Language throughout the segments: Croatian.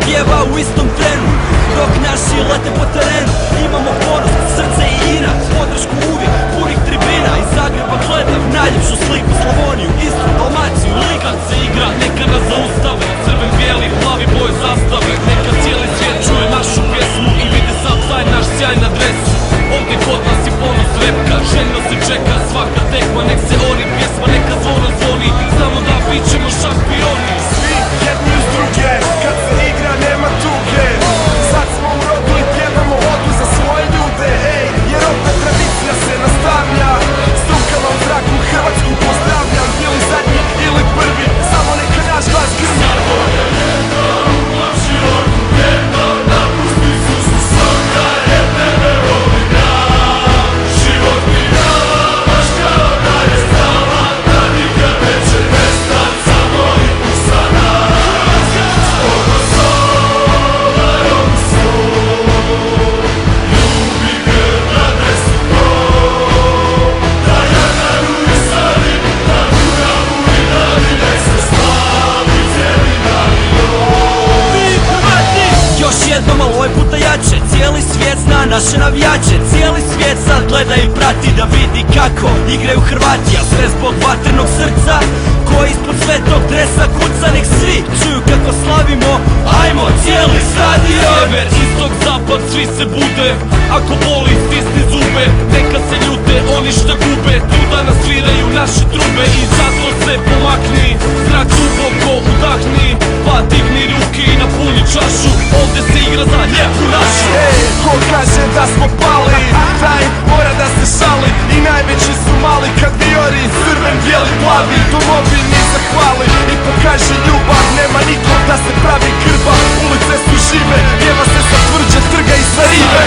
pjeva u istom trenu, dok naši lete po terenu. Imamo ponos, srce i inat, podršku uvijek, punih tribina. Iz Zagreba gledam najljepšu sliku, Slavoniju, Istru, Dalmaciju, Liku. Kad se igra, neka nas zaustave, crven, bijeli, plavi boj zastave. Neka cijeli svijet čuje našu pjesmu i vidi sad taj naš sjaj na dresu. Ovdje kod nas je ponos repka, željno se čeka svaka tekma. Nek se ori pjesma, neka zvono zvoni, znamo da bit ćemo šampioni. Svi jedni uz druge, kad se igra nema tuge. Sad smo u rodu i pjevamo odu za svoje ljude, ej, jer opet tradicija se nastavlja. S rukama u zraku Hrvatsku pozdravljam, ili zadnji ili prvi, samo neka naš glas grmi. Jednom, ali ovaj puta jače, cijeli svijet zna naše navijače. Cijeli svijet sad gleda i prati da vidi kako igraju Hrvati. A sve zbog vatrenog srca koji ispod svetog dresa kuca. Nek svi čuju kako slavimo, ajmo cijeli stadion. Sjever, istok, zapad, svi se bude. Ako boli, stisni zube. Neka se ljute oni šta gube, tu danas sviraju naše trube. I zato se pomakni, zrak duboko udahni, pa digni ruki i napuni čašu. Ovdje se igra za lijepu našu. Ej, ko kaže da smo pali, taj mora da se šali. I najveći su mali kad viori, crven, bijeli, plavi, domovini zahvali i pokaže ljubav. Nema niko da se pravi grba, ulice su žive, pjeva se sa tvrđe, trga i sa rive.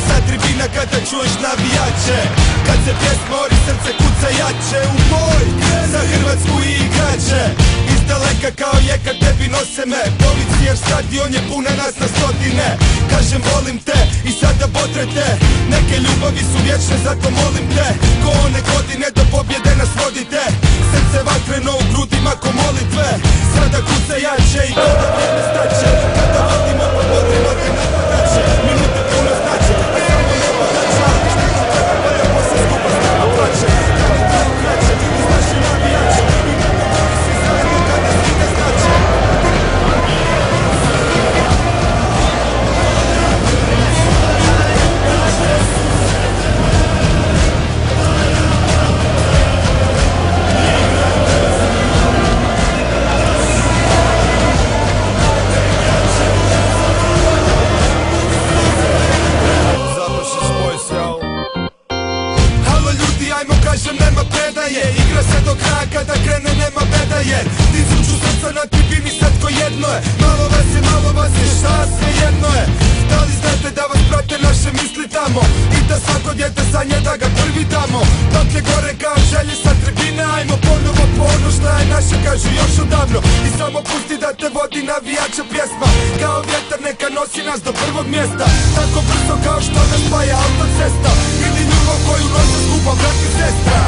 Sa tribina kada čuješ navijače, kad se pjesma ori srce kuca jače. U boj za Hrvatsku i igrače, iz daleka kao jeka tebi nose me polici jer stadion je puna nas na stotine. Kažem volim te i sada potrete, neke ljubavi su vječne zato molim te. Ko one godine do pobjede nas vodite, srce vatreno u grudima ko molitve. Sada kuca jače i kada vrijeme staće, kada vodimo pa vodimo te napadače. Minute puno znače, a samo napadača, što ti treba moramo se skupa s nama plaće. Kako tako kraće, uz naši navijače, imamo novi svi zajedno kada stiga znače. svako djete sanje da ga prvi damo. Dok je gore kao želje sa tribine, ajmo ponovo po ono šta je naše, kažu još odavno. I samo pusti da te vodi navijača pjesma, kao vjetar neka nosi nas do prvog mjesta. Tako brzo kao što nas spaja autocesta, vidi ljubav koju nosi skupa brat i sestra.